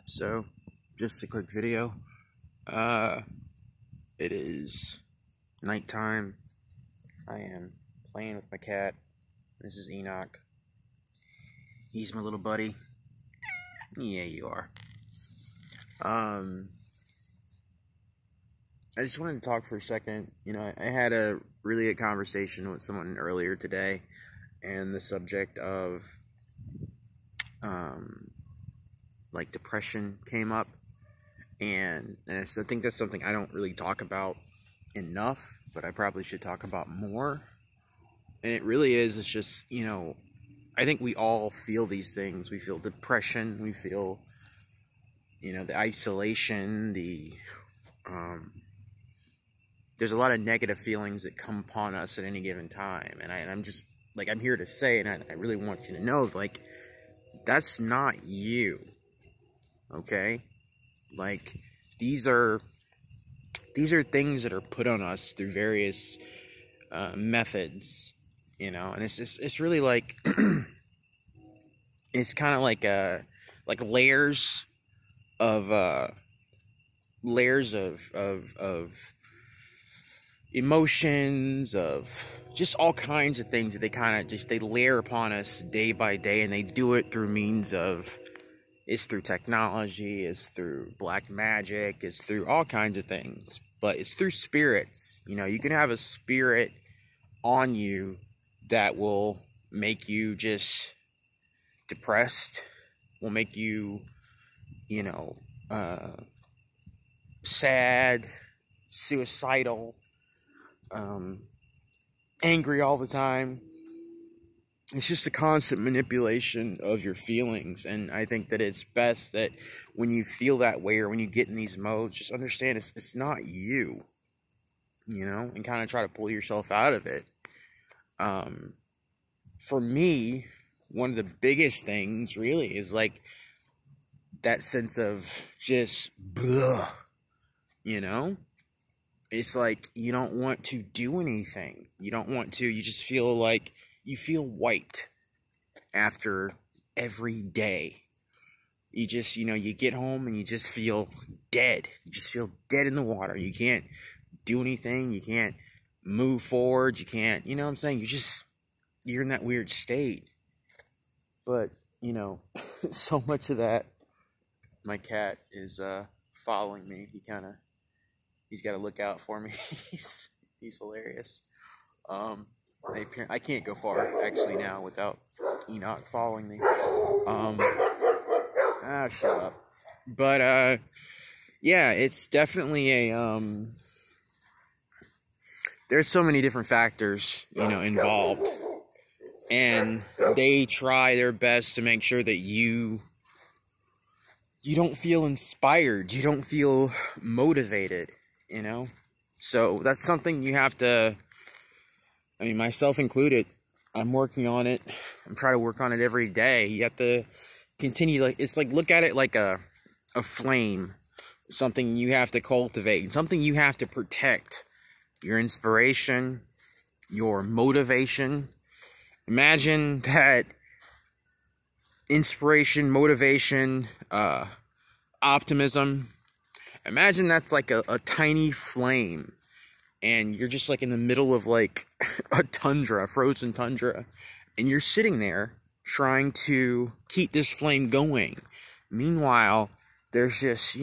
So, just a quick video. It is nighttime. I am playing with my cat. This is Enoch. He's my little buddy. Yeah, you are. I just wanted to talk for a second. I had a really good conversation with someone earlier today, and the subject of, like, depression came up. And I think that's something I don't really talk about enough, but I probably should talk about more. And it really is, it's just, I think we all feel these things. We feel depression, we feel, the isolation, there's a lot of negative feelings that come upon us at any given time. And I'm just, like, I'm here to say, and I really want you to know, like, that's not you, okay? Like, these are things that are put on us through various methods, and it's really like it's kind of like layers of emotions, of just all kinds of things that they layer upon us day by day, and they do it through means of, it's through technology, it's through black magic, it's through all kinds of things. But it's through spirits. You can have a spirit on you that will make you just depressed, will make you, sad, suicidal, angry all the time. It's just a constant manipulation of your feelings, and I think that it's best that when you feel that way, or when you get in these modes, just understand it's not you, and kind of try to pull yourself out of it. For me, one of the biggest things really is like that sense of just blah, It's like you don't want to do anything. You just feel like you feel wiped after every day. You just, you get home and you just feel dead. You just feel dead in the water. You can't do anything. You can't move forward. You can't, you know what I'm saying? You're in that weird state. But, so much of that, my cat is following me. He's got to look out for me. He's hilarious. I can't go far, actually, now without Enoch following me. Shut up. But, yeah, it's definitely there's so many different factors, involved. And they try their best to make sure that you don't feel inspired. You don't feel motivated, So that's something you have to, myself included, I'm working on it. I'm trying to work on it every day. You have to continue, look at it like a flame, something you have to cultivate, something you have to protect. Your inspiration, your motivation. Imagine that inspiration, motivation, optimism. Imagine that's like a tiny flame, and you're just like in the middle of like a frozen tundra, and you're sitting there trying to keep this flame going. Meanwhile, there's just,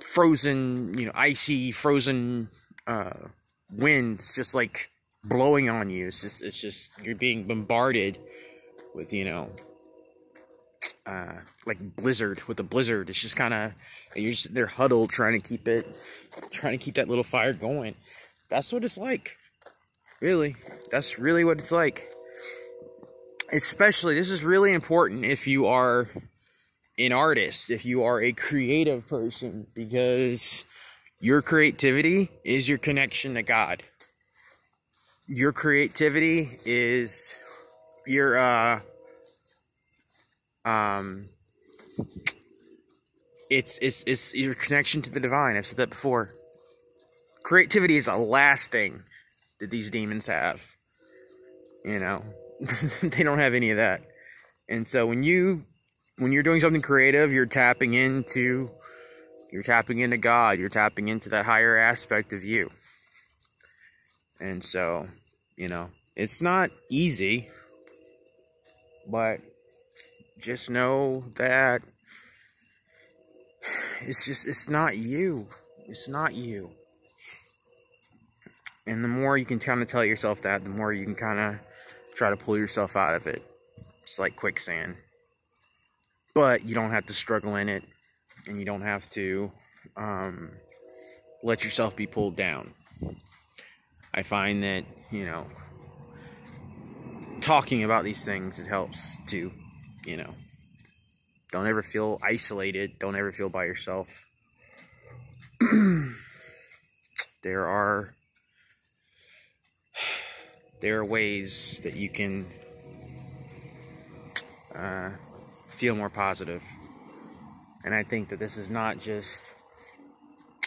frozen, icy, frozen winds just like blowing on you. It's just you're being bombarded with, like with a blizzard. It's just kind of, they're huddled trying to keep that little fire going. That's what it's like. Really, that's really what it's like. Especially, this is really important if you are an artist, if you are a creative person, because your creativity is your connection to God. Your creativity is your it's your connection to the divine. I've said that before. Creativity is the last thing that these demons have. They don't have any of that. And so when you're doing something creative, you're tapping into God, you're tapping into that higher aspect of you. And so, it's not easy, but just know that it's not you. It's not you. And the more you can kind of tell yourself that, the more you can kind of try to pull yourself out of it. It's like quicksand. But you don't have to struggle in it, and you don't have to let yourself be pulled down. I find that, talking about these things, it helps to, don't ever feel isolated. Don't ever feel by yourself. There are ways that you can feel more positive. And I think that this is not just,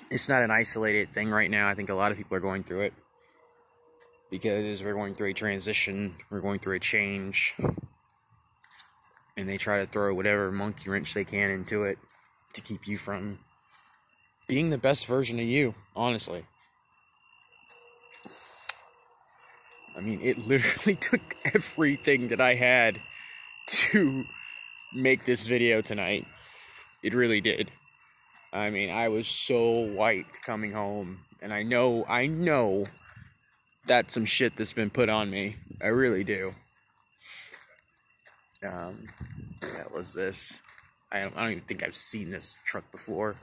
it's not an isolated thing right now. I think a lot of people are going through it. Because we're going through a transition, we're going through a change. And they try to throw whatever monkey wrench they can into it to keep you from being the best version of you, honestly. I mean, it literally took everything that I had to make this video tonight. It really did. I mean, I was so wiped coming home. And I know that's some shit that's been put on me. I really do. That was this. I don't even think I've seen this truck before.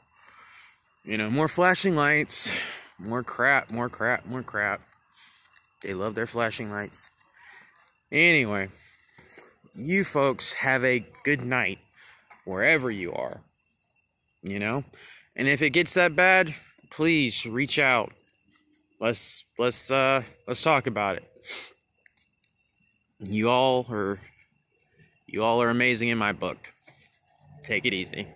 More flashing lights. More crap. They love their flashing lights. Anyway, you folks have a good night wherever you are. And if it gets that bad, please reach out. Let's talk about it. You all are amazing in my book. Take it easy.